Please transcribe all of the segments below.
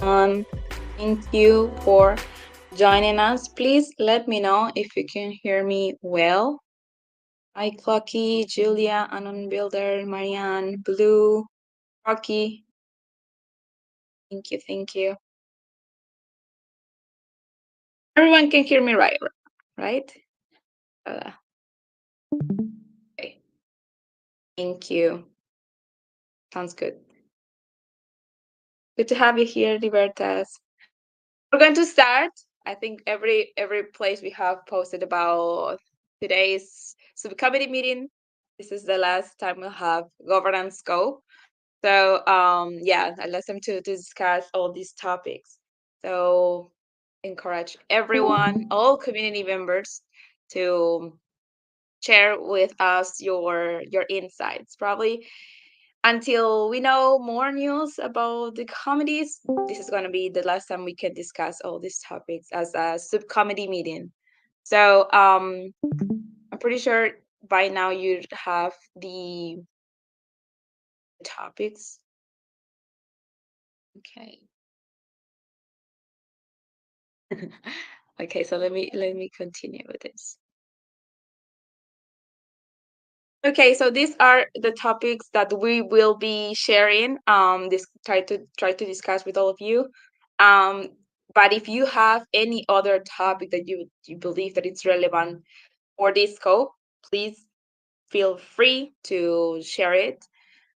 Thank you for joining us. Please let me know if you can hear me well. Hi, Clocky, Julia, Anon Builder, Marianne, Blue, Rocky. Thank you, thank you. Everyone can hear me right? Okay. Thank you. Sounds good. Good to have you here, Libertas. We're going to start. I think every place we have posted about today's subcommittee meeting. This is the last time we'll have governance scope. So yeah, I left them to discuss all these topics. So encourage everyone, all community members, to share with us your insights. Probably until we know more news about the committees, this is going to be the last time we can discuss all these topics as a subcommittee meeting. So I'm pretty sure by now you have the topics. Okay. Okay, so let me continue with this. Okay, so these are the topics that we will be sharing. This try to discuss with all of you. Um, but if you have any other topic that you believe that it's relevant for this scope, please feel free to share it.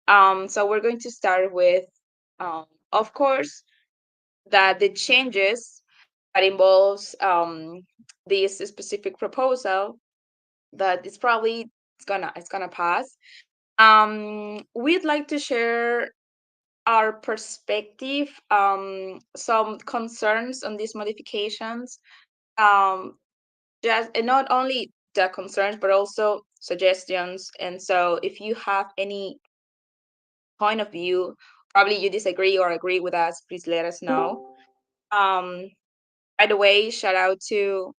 So we're going to start with, of course, that the changes that involves this specific proposal that is probably it's gonna pass. We'd like to share our perspective, some concerns on these modifications, just and not only the concerns but also suggestions. And so if you have any point of view, probably you disagree or agree with us, please let us know. um by the way, shout out to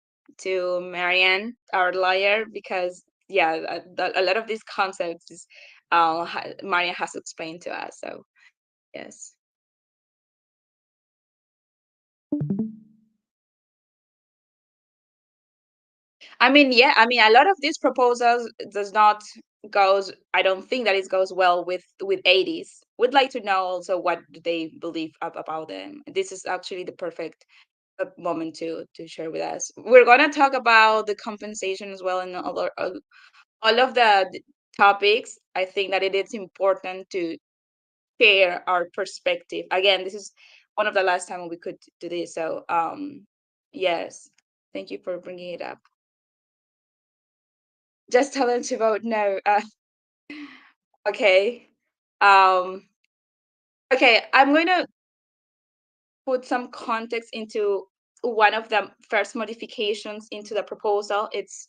Marianne, our lawyer, because yeah, a lot of these concepts is Marianne has explained to us. So yes. I mean, yeah, I mean, a lot of these proposals does not goes. I don't think that it goes well with 80s. Would like to know also what do they believe about them. This is actually the perfect moment to share with us. We're gonna talk about the compensation as well and all of the topics. I think that it is important to share our perspective. Again, this is one of the last time we could do this. So yes, thank you for bringing it up. Just tell them to vote no. Okay. Um, okay, I'm going to put some context into one of the first modifications into the proposal. It's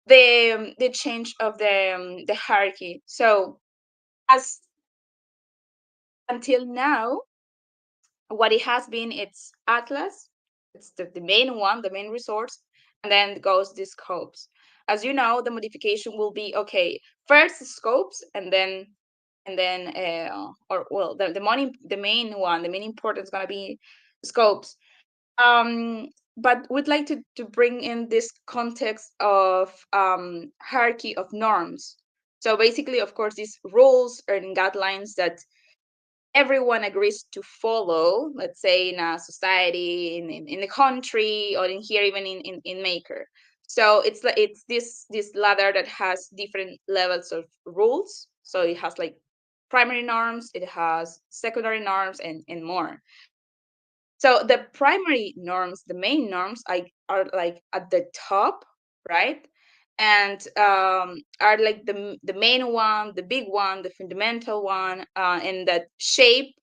the change of the hierarchy. So as until now, what it has been, it's Atlas, it's the main one, the main resource, and then goes the scopes. As you know, the modification will be okay, first scopes, and then or well, the main one, the main important is going to be scopes. But we'd like to bring in this context of hierarchy of norms. So basically, of course, these rules and guidelines that everyone agrees to follow, let's say in a society, in a country, or in here, even in Maker. So it's like it's this ladder that has different levels of rules. So it has like primary norms, it has secondary norms, and more. So the primary norms, the main norms, are like at the top, right? And are like the main one, the big one, the fundamental one, and that shape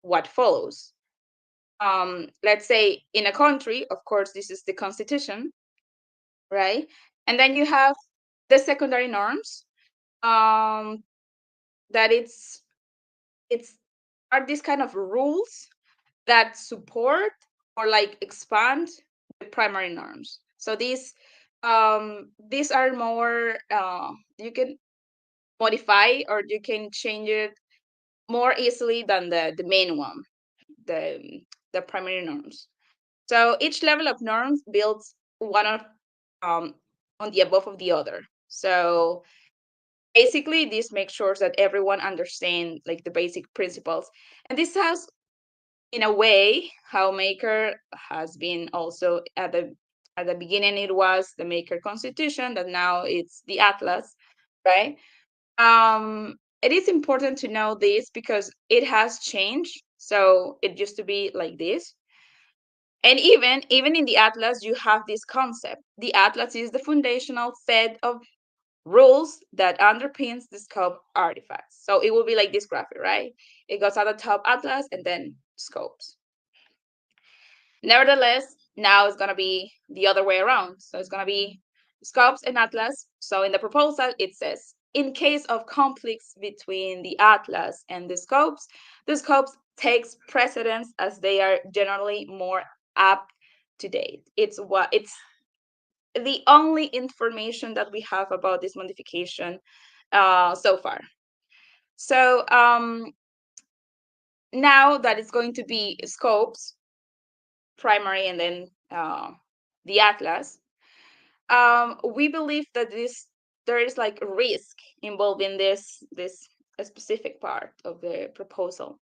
what follows. Let's say in a country, of course, this is the constitution, right? And then you have the secondary norms, um, that it's are these kind of rules that support or like expand the primary norms. So these are more you can modify or you can change it more easily than the main one, the primary norms. So each level of norms builds one um, on the above of the other. So basically, this makes sure that everyone understands like the basic principles. And this has, in a way, how Maker has been also at the beginning. It was the Maker Constitution, that now it's the Atlas, right? It is important to know this because it has changed. So it used to be like this, and even in the Atlas, you have this concept. The Atlas is the foundational set of rules that underpins the scope artifacts. So it will be like this graphic, right? It goes at the top Atlas and then scopes. Nevertheless, now it's gonna be the other way around. So it's gonna be scopes and Atlas. So in the proposal, it says, in case of conflicts between the Atlas and the scopes takes precedence as they are generally more up to date. It's the only information that we have about this modification so far. So now that it's going to be scopes, primary, and then the Atlas, we believe that there is like risk involved in this specific part of the proposal.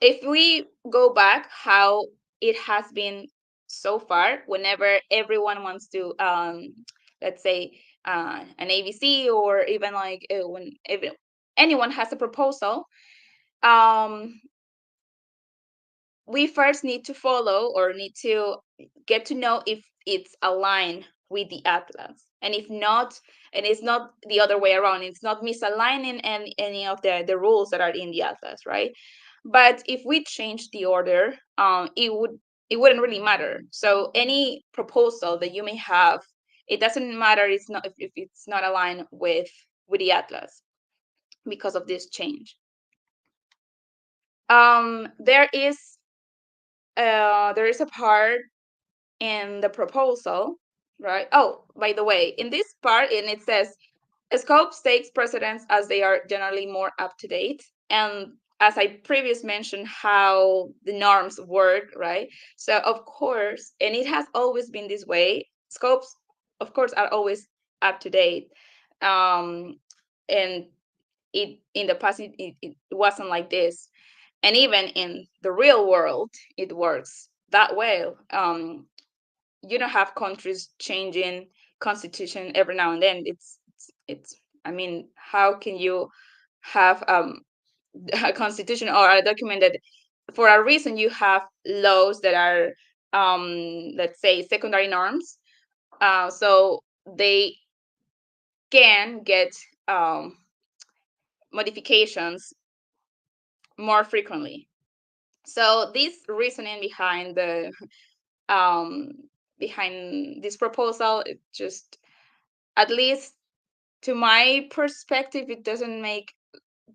If we go back how it has been so far, whenever everyone wants to let's say an AVC, or even like when even anyone has a proposal, um we first need to follow, or need to get to know if it's aligned with the Atlas. And if not, and it's not the other way around, it's not misaligning any of the rules that are in the Atlas, right? But if we change the order, it wouldn't really matter. So any proposal that you may have, it doesn't matter. It's not if it's not aligned with the Atlas because of this change. There is a part in the proposal, right? Oh, by the way, in this part, and it says scopes takes precedence as they are generally more up to date. And as I previously mentioned, how the norms work, right? So of course, and it has always been this way. Scopes, of course, are always up to date. And it in the past it wasn't like this, and even in the real world it works that way. You don't have countries changing constitution every now and then. It's I mean, how can you have a constitution or a document that for a reason you have laws that are let's say secondary norms, so they can get modifications more frequently. So this reasoning um, behind this proposal, it just, at least to my perspective, it doesn't make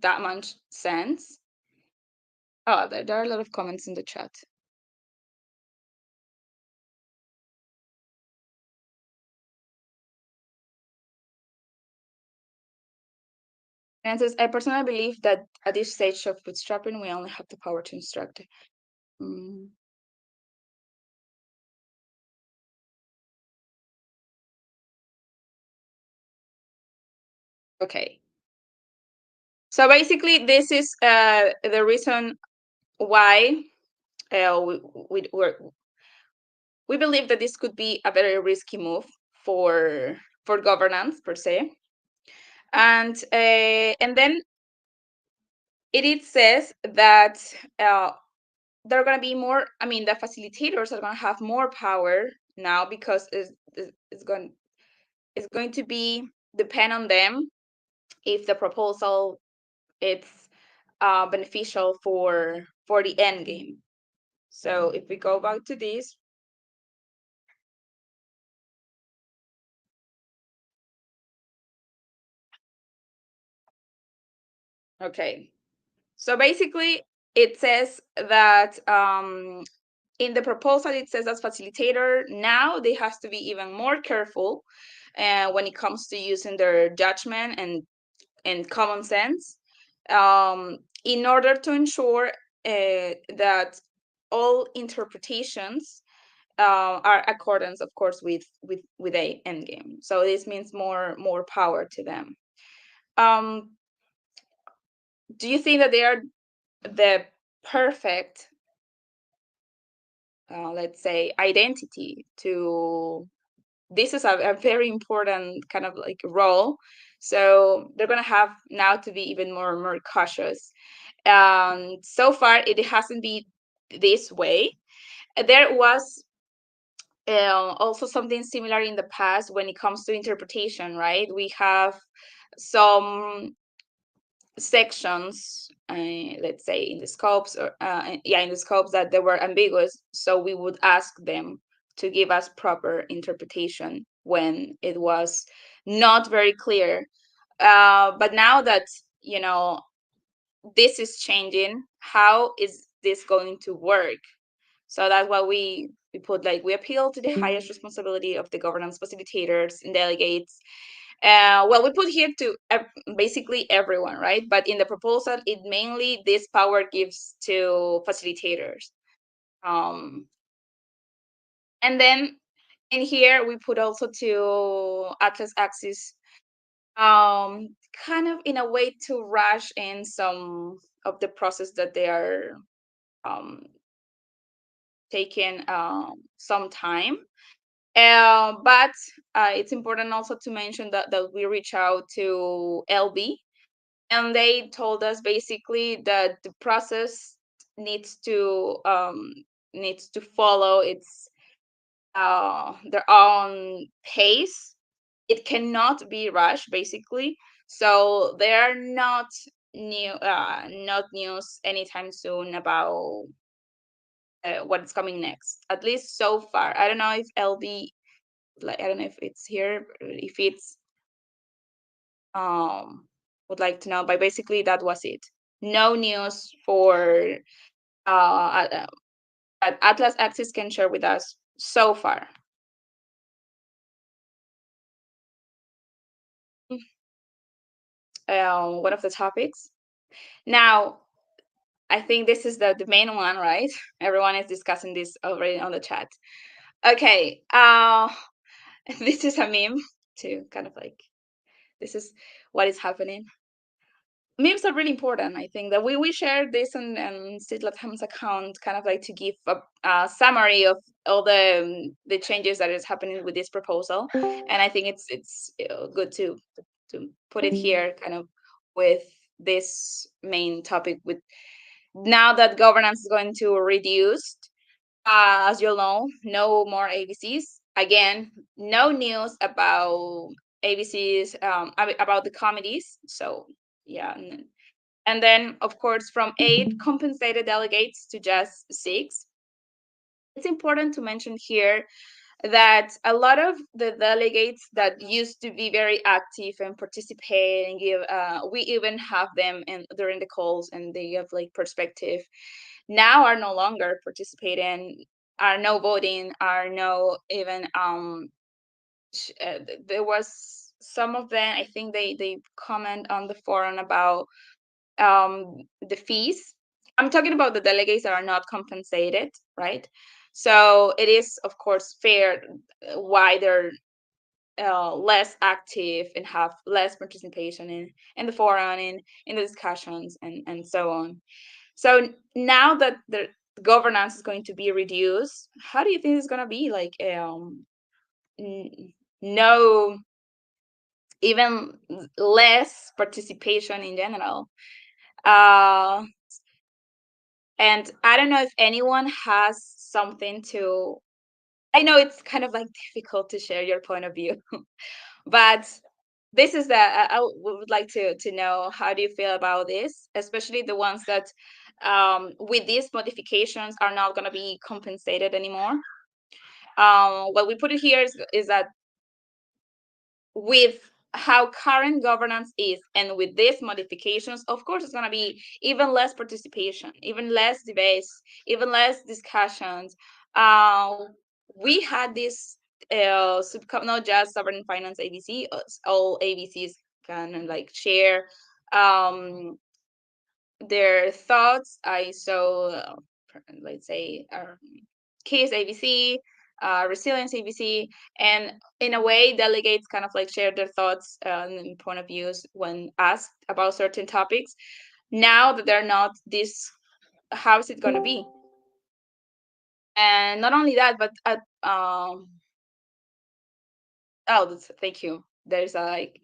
that much sense. Oh, there are a lot of comments in the chat. And it says, I personally believe that at this stage of bootstrapping, we only have the power to instruct. Mm. Okay. So basically, this is the reason why we believe that this could be a very risky move for governance per se. And then it says that there are going to be more. I mean, the facilitators are going to have more power now, because it's going to be depend on them if the proposal it's beneficial for the end game. So if we go back to this, okay. So basically, it says that in the proposal, it says as facilitator, now they have to be even more careful when it comes to using their judgment and common sense, in order to ensure that all interpretations are accordance, of course, with a endgame. So this means more power to them. Do you think that they are the perfect, let's say, identity to? This is a very important kind of like role. So they're gonna have now to be even more cautious. So far, it hasn't been this way. There was also something similar in the past when it comes to interpretation, right? We have some sections, let's say in the scopes, or in the scopes that they were ambiguous, so we would ask them to give us proper interpretation when it was not very clear. But now that this is changing, how is this going to work? So that's why we put, like, we appeal to the highest responsibility of the governance facilitators and delegates. Well, we put here to basically everyone, right? But in the proposal, it mainly this power gives to facilitators. And then in here we put also to Atlas Axis, kind of in a way to rush in some of the process that they are um, taking some time. But it's important also to mention that we reach out to LB, and they told us basically that the process needs to follow its their own pace. It cannot be rushed, basically. So there are not news anytime soon about what's coming next. At least so far. I don't know if LB, like, I don't know if it's here, if it's would like to know, but basically that was it. No news for that Atlas Axis can share with us so far. One of the topics. Now, I think this is the main one, right? Everyone is discussing this already on the chat. Okay, this is a meme to kind of like, this is what is happening. Memes are really important. I think that we share this on Sid Latham's account, kind of like to give a summary of all the changes that is happening with this proposal, and I think it's good to put it here, kind of with this main topic. With now that governance is going to reduce, as you'll know, no more AVCs. Again, no news about AVCs, about the committees. So yeah, and then, of course, from 8 compensated delegates to just 6. It's important to mention here that a lot of the delegates that used to be very active and participate and give, we even have them during the calls, and they have like perspective, now are no longer participating, are no voting, are no even there was some of them, I think they comment on the forum about the fees. I'm talking about the delegates that are not compensated, right? So it is, of course, fair why they're less active and have less participation in the forum, in the discussions, and so on. So now that the governance is going to be reduced, how do you think it's going to be? Like, no, even less participation in general. Uh, And I don't know if anyone has something to. I know it's kind of like difficult to share your point of view, but this is that I would like to know, how do you feel about this, especially the ones that with these modifications are not going to be compensated anymore. What we put it here is that with how current governance is and with these modifications, of course, it's going to be even less participation, even less debates, even less discussions. uh, we had this not just sovereign finance AVC, all AVCs can like share, um, their thoughts. I saw, let's say, KISS AVC, Resilience AVC, and in a way, delegates kind of like share their thoughts and point of views when asked about certain topics. Now that they're not this, how is it going to be? And not only that, but at thank you. There's a like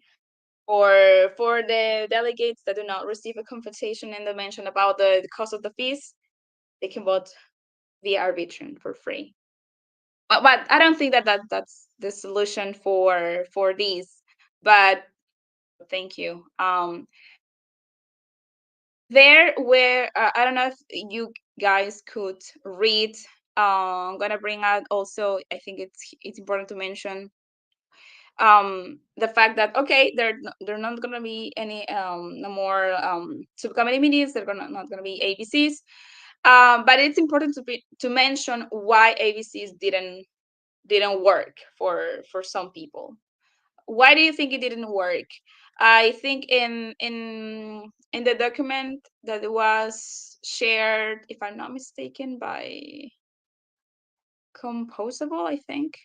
for the delegates that do not receive a compensation and they mention about the cost of the fees, they can vote via arbitration for free. But I don't think that's the solution for these. But thank you. There where I don't know if you guys could read. I'm gonna bring out also. I think it's important to mention the fact that okay, they're not gonna be any no more subcommittee meetings. They're not gonna be ABCs. But it's important to mention why ABCs didn't work for some people. Why do you think it didn't work? I think in the document that was shared, if I'm not mistaken, by Composable, I think.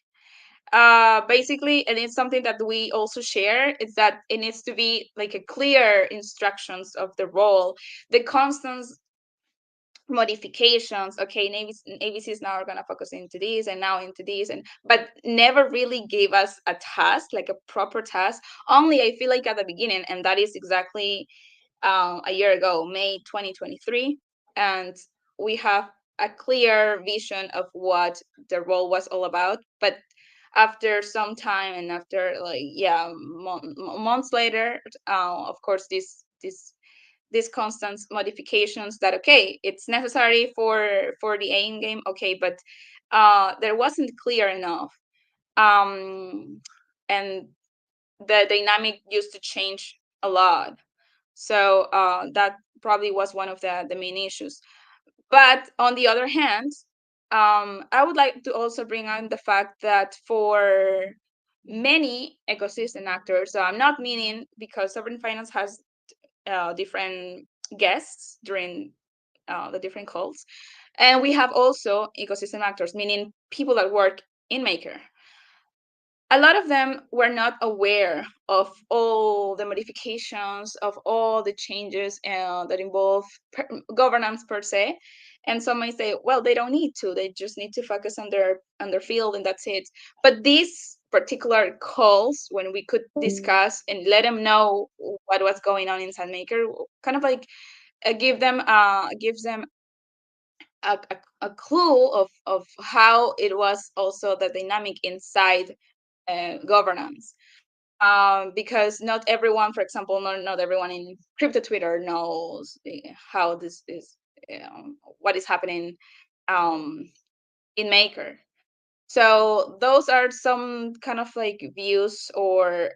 Basically, and it's something that we also share, is that it needs to be like a clear instructions of the role, the constant modifications. Okay, ABC is now going to focus into this and now into this, and but never really gave us a task, like a proper task. Only I feel like at the beginning, and that is exactly a year ago, May 2023, and we have a clear vision of what the role was all about. But after some time and after like yeah months later, of course these constant modifications that okay, it's necessary for the aim game, okay, but there wasn't clear enough, and the dynamic used to change a lot. So that probably was one of the main issues. But on the other hand, I would like to also bring on the fact that for many ecosystem actors, so I'm not meaning because sovereign finance has different guests during the different calls. And we have also ecosystem actors, meaning people that work in Maker. A lot of them were not aware of all the modifications, of all the changes that involve governance per se. And some might say, well, they don't need to; they just need to focus on their field, and that's it. But these particular calls, when we could discuss and let them know what was going on inside Maker, kind of like gives them a clue of how it was also the dynamic inside governance. Because not everyone, for example, not everyone in crypto Twitter knows how this is, what is happening um, in Maker. So those are some kind of like views or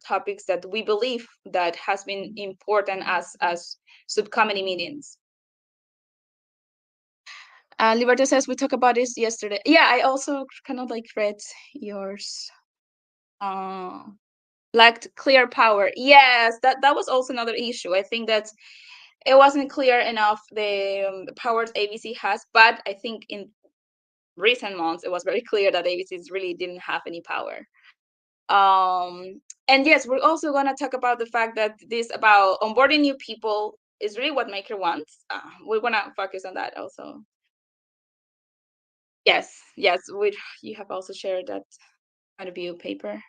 topics that we believe that has been important as subcommittee meetings. Liberta says we talked about this yesterday. Yeah, I also kind of like read yours. Uh, lacked clear power. Yes, that was also another issue. I think that it wasn't clear enough the powers ABC has, but I think in recent months it was very clear that ABCs really didn't have any power. And yes, we're also gonna talk about the fact that this about onboarding new people is really what Maker wants. We're gonna focus on that also. Yes, yes, we you have also shared that how to view paper.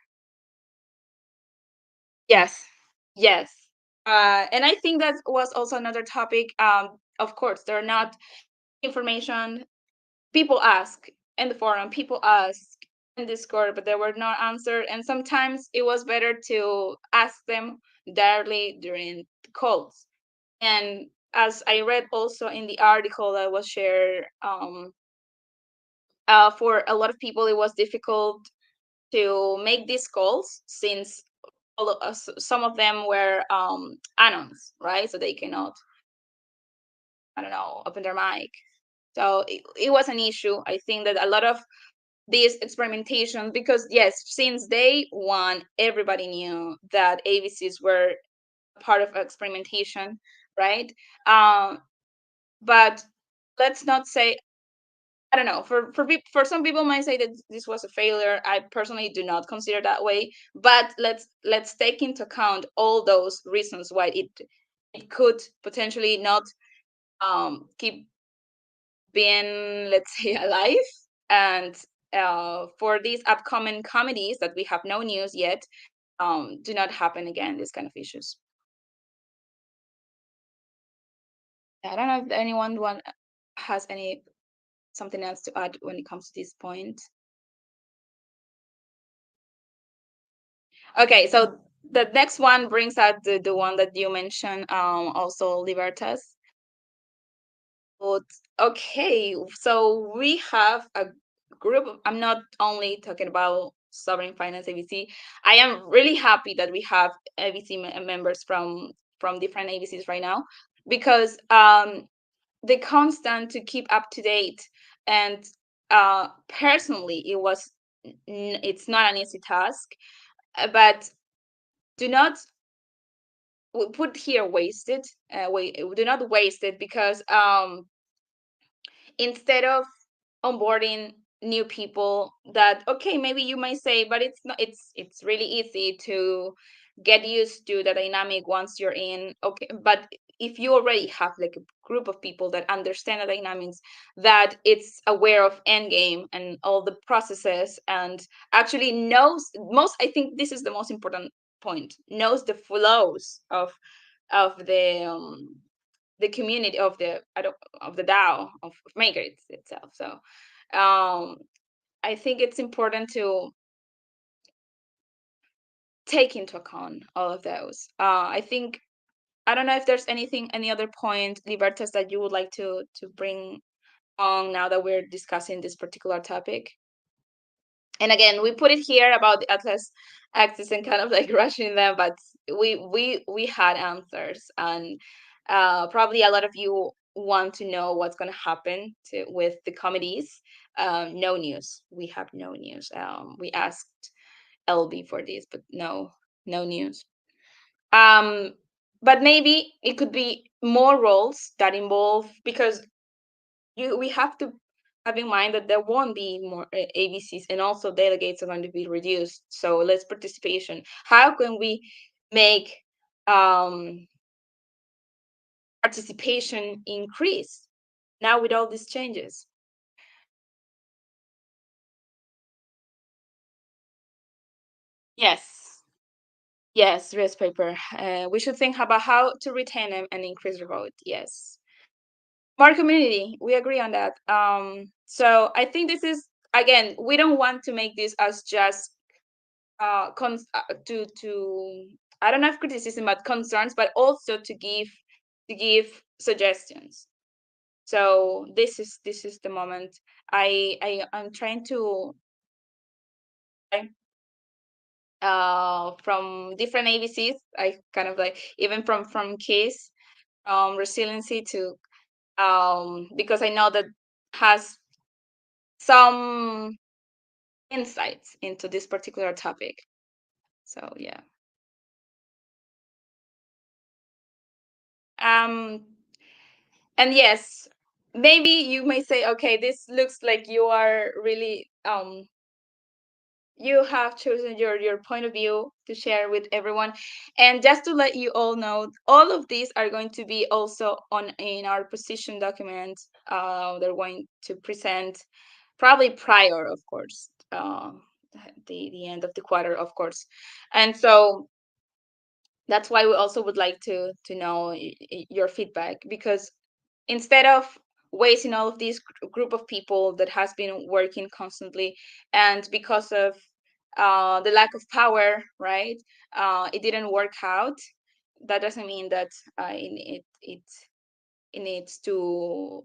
Yes, yes. And I think that was also another topic. Of course, there are not information. People ask in the forum, people ask in Discord, but there were no answer. And sometimes it was better to ask them directly during the calls. And as I read also in the article that was shared, for a lot of people, it was difficult to make these calls since all of us, some of them were anons, right? So they cannot, I don't know, open their mic. So it was an issue. I think that a lot of these experimentation, because yes, since day one, everybody knew that AVCs were part of experimentation. right? Um, but let's not say, I don't know. For some people might say that this was a failure. I personally do not consider that way. But let's take into account all those reasons why it could potentially not keep being, let's say, alive. And for these upcoming comedies that we have no news yet, do not happen again. These kind of issues. I don't know if anyone has any something else to add when it comes to this point. Okay, so the next one brings out the one that you mentioned, also Libertas. But okay, so we have a group of, I'm not only talking about sovereign finance AVC. I am really happy that we have AVC members from different AVCs right now, because the constant to keep up to date, and personally it was it's not an easy task, but do not we put here wasted. Do not waste it, because instead of onboarding new people, that okay, maybe you might say, but it's not, it's really easy to get used to the dynamic once you're in. Okay, but if you already have like a group of people that understand the dynamics, that it's aware of endgame and all the processes, and actually knows most, I think this is the most important point, knows the flows of the community of the of the DAO of Maker itself. So I think it's important to take into account all of those. I think I don't know if there's any other point, Libertas, that you would like to bring on now that we're discussing this particular topic. And again, we put it here about the Atlas access and kind of like rushing them, but we had answers, and probably a lot of you want to know what's going to happen with the committees. No news. We have no news. We asked LB for this, but no news. Um, but maybe it could be more roles that involve, because we have to have in mind that there won't be more ABCs, and also delegates are going to be reduced. So less participation. How can we make um, participation increase now with all these changes? Yes, yes, risk paper. We should think about how to retain them and increase the vote. Yes, more community. We agree on that. So I think this is, again, we don't want to make this as just to I don't have criticism but concerns, but also to give suggestions. So this is the moment. I'm trying to from different ABCs. I kind of like, even from case resiliency to because I know that has some insights into this particular topic. So yeah. Um and yes, maybe you may say, okay, this looks like you are really you have chosen your point of view to share with everyone. And just to let you all know, all of these are going to be also on in our position document. They're going to present probably prior, of course, the end of the quarter, of course. And so that's why we also would like to know your feedback, because instead of wasting all of this group of people that has been working constantly, and because of the lack of power, right, it didn't work out. That doesn't mean that it needs to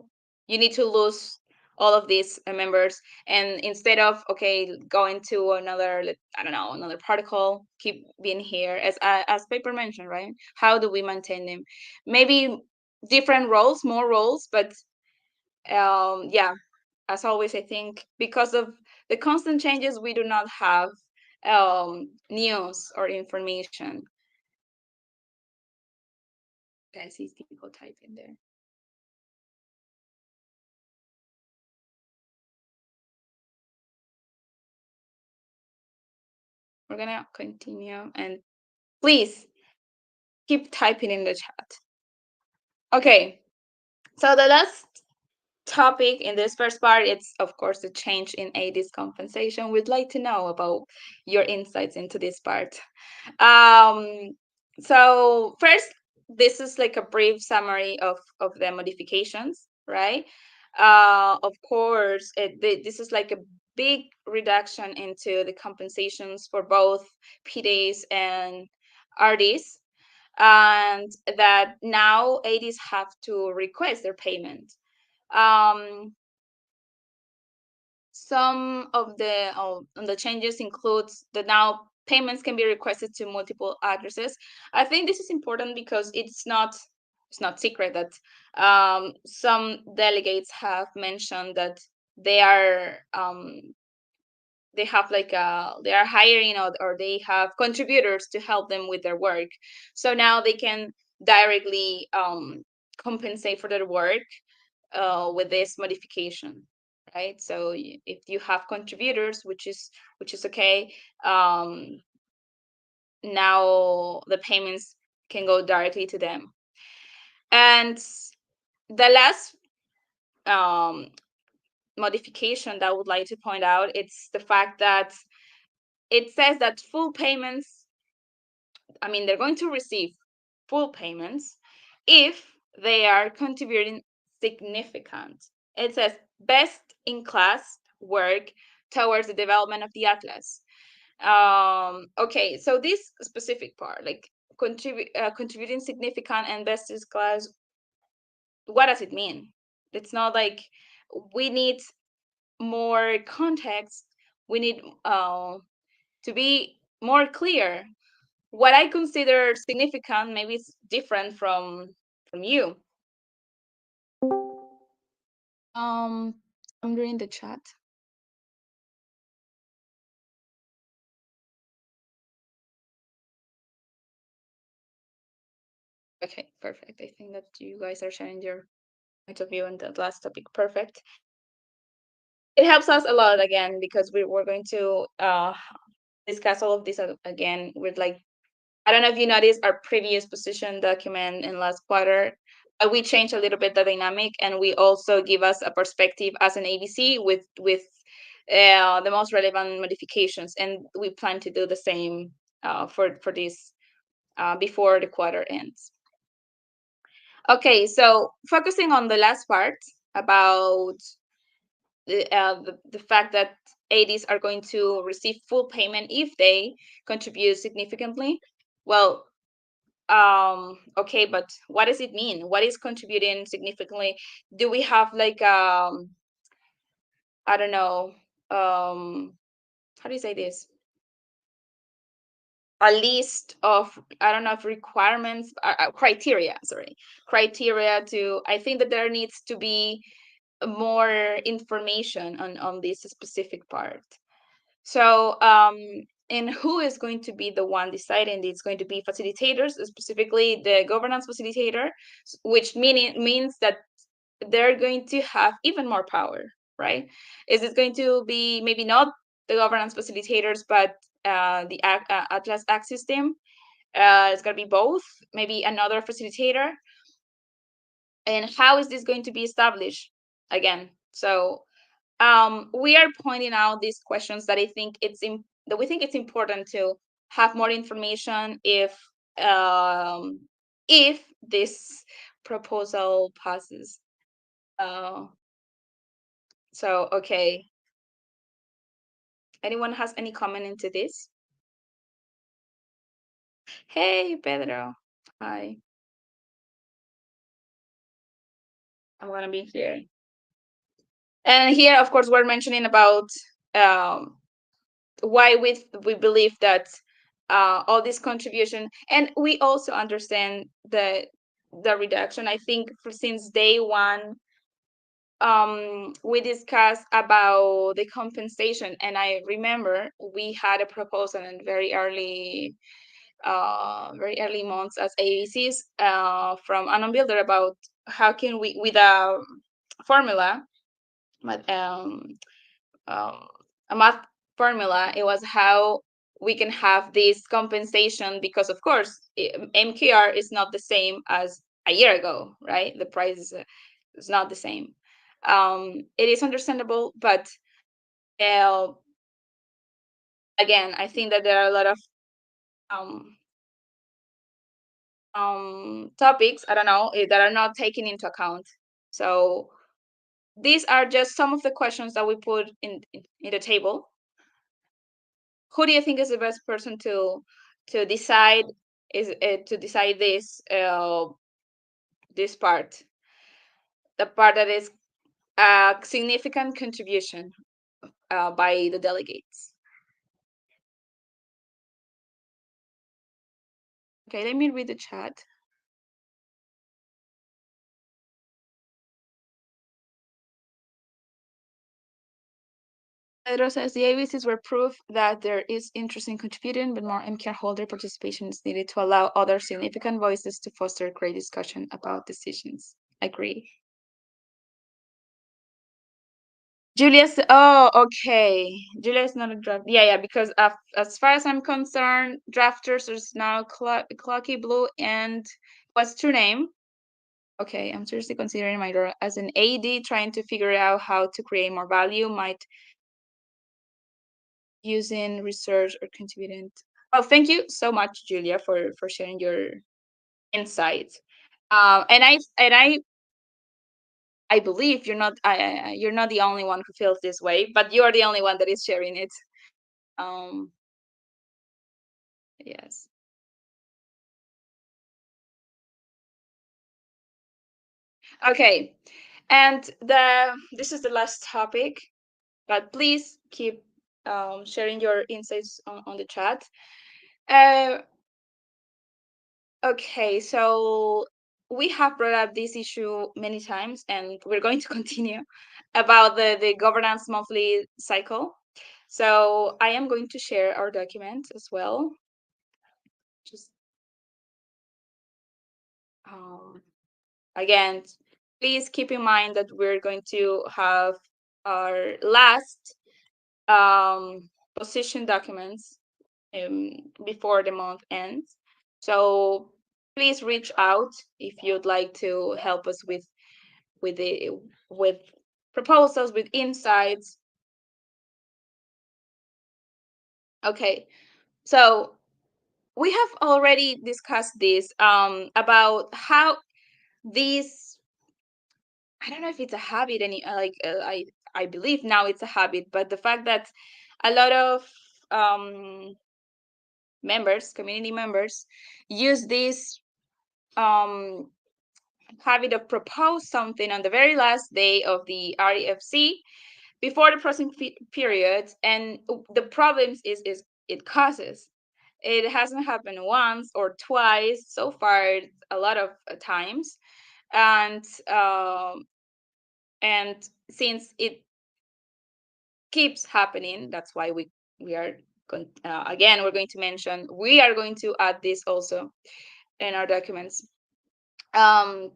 you need to lose all of these members, and instead of okay going to another, I don't know, another protocol, keep being here, as paper mentioned, right? How do we maintain them? Maybe different roles, more roles, but yeah, as always, I think because of the constant changes, we do not have news or information. I see people typing there. We're gonna continue, and please keep typing in the chat. Okay, so the last topic in this first part, it's of course the change in AD's compensation. We'd like to know about your insights into this part. Um, so first, this is like a brief summary of the modifications, right? Of course, this is like a big reduction into the compensations for both PDs and RDs, and that now ADs have to request their payment. Um, some of the changes includes that now payments can be requested to multiple addresses. I think this is important because it's not secret that some delegates have mentioned that they are they have like they are hiring or they have contributors to help them with their work, so now they can directly compensate for their work with this modification, right? So if you have contributors, which is okay, now the payments can go directly to them. And the last um, modification that I would like to point out, it's the fact that it says that full payments, I mean, they're going to receive full payments if they are contributing significant. It says best in class work towards the development of the atlas. Okay, so this specific part, like contributing significant and best in class, what does it mean? It's not like we need more context. We need to be more clear. What I consider significant maybe it's different from you. Um, I'm reading the chat. Okay, perfect. I think that you guys are sharing your point of view on that last topic. Perfect. It helps us a lot again because we're going to discuss all of this again with like, I don't know if you noticed our previous position document in last quarter. We changed a little bit the dynamic, and we also give us a perspective as an AVC with the most relevant modifications, and we plan to do the same for this before the quarter ends. Okay, so focusing on the last part about the fact that ADs are going to receive full payment if they contribute significantly. Well, okay, but what does it mean? What is contributing significantly? Do we have like I don't know, how do you say this, a list of, I don't know if requirements, criteria, sorry, criteria to, I think that there needs to be more information on this specific part. So and who is going to be the one deciding? It's going to be facilitators, specifically the governance facilitator, which means that they're going to have even more power, right? Is it going to be maybe not the governance facilitators, but the Atlas Access team? It's going to be both, maybe another facilitator. And how is this going to be established again? So we are pointing out these questions that I think that we think it's important to have more information if this proposal passes. So okay, anyone has any comment into this? Hey Pedro, hi, I'm gonna be here. And here, of course, we're mentioning about um, why we believe that all this contribution, and we also understand the reduction. I think since day one, we discussed about the compensation, and I remember we had a proposal in very early very early months as AVCs from Unknown Builder about how can we, with a formula, but um, a math formula. It was how we can have this compensation because, of course, MKR is not the same as a year ago, right? The price is not the same. It is understandable, but uh, again, I think that there are a lot of um, topics, I don't know, that are not taken into account. So these are just some of the questions that we put in the table. Who do you think is the best person to decide to decide this part, the part that is a significant contribution by the delegates? Okay, let me read the chat. Pedro says the ABCs were proof that there is interest in contributing, but more MKR holder participation is needed to allow other significant voices to foster great discussion about decisions. Agree. Julia's, oh, okay. Julia's not a draft. Yeah, because as far as I'm concerned, drafters is now Clocky Blue and what's her name? Okay, I'm seriously considering my role as an AD, trying to figure out how to create more value, might using research or contributing. Oh, thank you so much, Julia, for sharing your insights. And I believe you're not the only one who feels this way, but you are the only one that is sharing it. Um, yes. Okay, and this is the last topic, but please keep sharing your insights on the chat. Uh, okay, so we have brought up this issue many times, and we're going to continue about the governance monthly cycle. So I am going to share our document as well. Just um, again, please keep in mind that we're going to have our last position documents before the month ends. So please reach out if you'd like to help us with the with proposals, with insights. Okay, so we have already discussed this about how this, I don't know if it's a habit any I believe now it's a habit, but the fact that a lot of community members use this um habit of propose something on the very last day of the REFC before the processing period, and the problems is it causes. It hasn't happened once or twice so far, a lot of times, and and since it keeps happening, that's why we are again, we're going to mention, we are going to add this also in our documents. And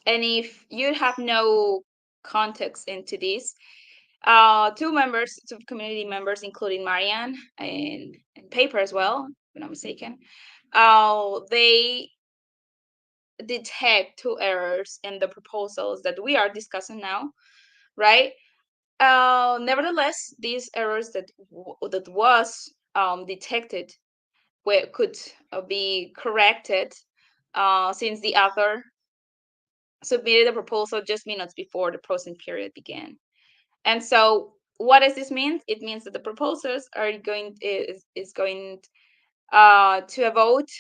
if you have no context into this, two community members, including Marianne and Paper as well, if I'm not mistaken, they detect two errors in the proposals that we are discussing now, right? Nevertheless, these errors that was detected could be corrected since the author submitted a proposal just minutes before the processing period began. And so, what does this mean? It means that the proposals are going is going to a vote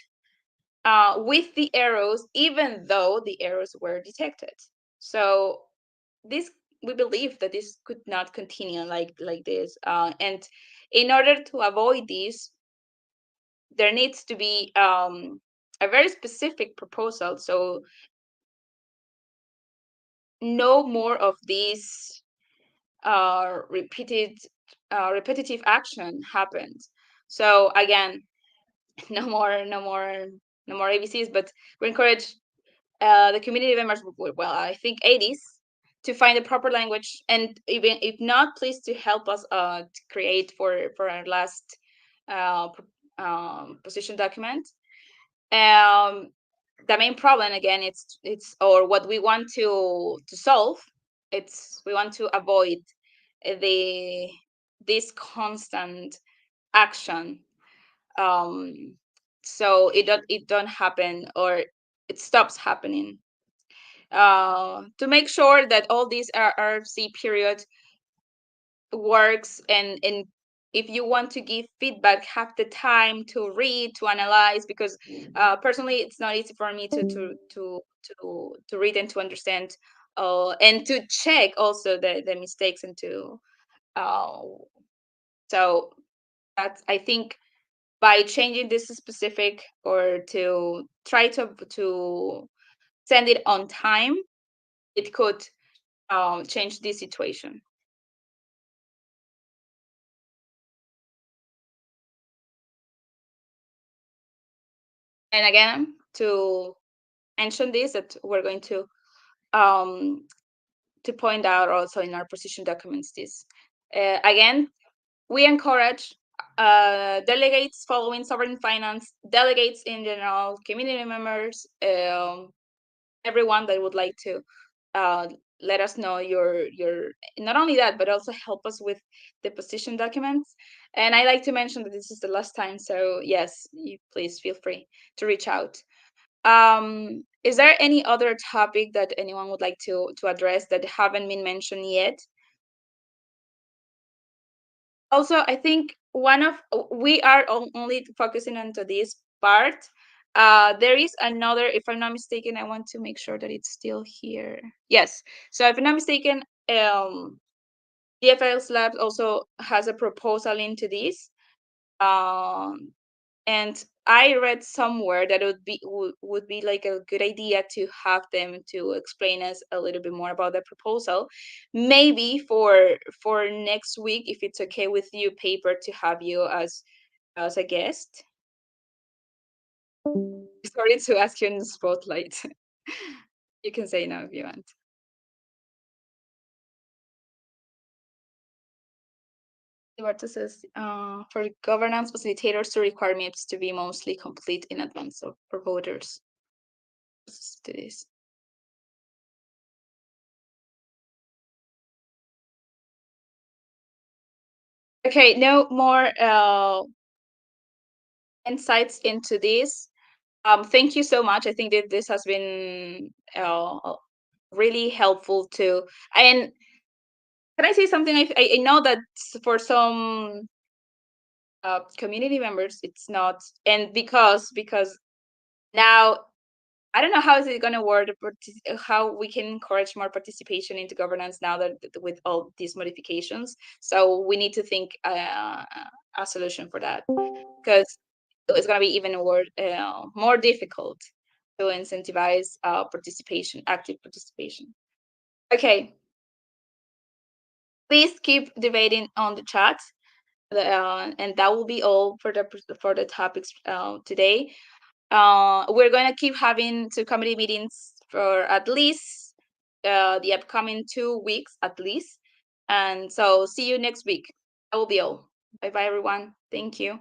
with the errors, even though the errors were detected. So this, we believe that this could not continue like this, and in order to avoid this, there needs to be a very specific proposal. So no more of these repetitive action happens. So again, no more, no more, no more AVCs. But we encourage the community members, well, I think 80s, to find the proper language, and even if not, please to help us to create for our last position document. Um, the main problem again, it's or what we want to solve. It's we want to avoid the this constant action, um, so it don't happen, or it stops happening, to make sure that all these RRC period works, and if you want to give feedback, have the time to read, to analyze, because personally it's not easy for me to read and to understand, and to check also the mistakes, and to uh, so that's, I think, by changing this specific, or to try to send it on time, it could change this situation. And again, to mention this, that we're going um, to point out also in our position documents this. Again, we encourage delegates following sovereign finance, delegates in general, community members, everyone that would like to uh, let us know your not only that, but also help us with the position documents. And I like to mention that this is the last time, so yes, you please feel free to reach out. Is there any other topic that anyone would like to address that haven't been mentioned yet? Also, I think one of we are only focusing onto this part. There is another, if I'm not mistaken, I want to make sure that it's still here. Yes. So if I'm not mistaken, DFL's Labs also has a proposal into this. Um, and I read somewhere that it would be like a good idea to have them to explain us a little bit more about the proposal, maybe for next week, if it's okay with you, Paper, to have you as a guest. Sorry to ask you in the spotlight. You can say no if you want. Eduardo says, for governance facilitators to require MIPS to be mostly complete in advance of for voters. To this. Okay, no more insights into this. Thank you so much. I think that this has been really helpful too. And can I say something? I know that for some community members, it's not, and because now I don't know how is it going to work, but how we can encourage more participation into governance now that with all these modifications. So we need to think a solution for that, because it's going to be even more difficult to incentivize participation, active participation. Okay, please keep debating on the chat, and that will be all for the topics today. We're going to keep having subcommittee meetings for at least the upcoming 2 weeks at least, and so see you next week. That will be all. Bye bye, everyone. Thank you.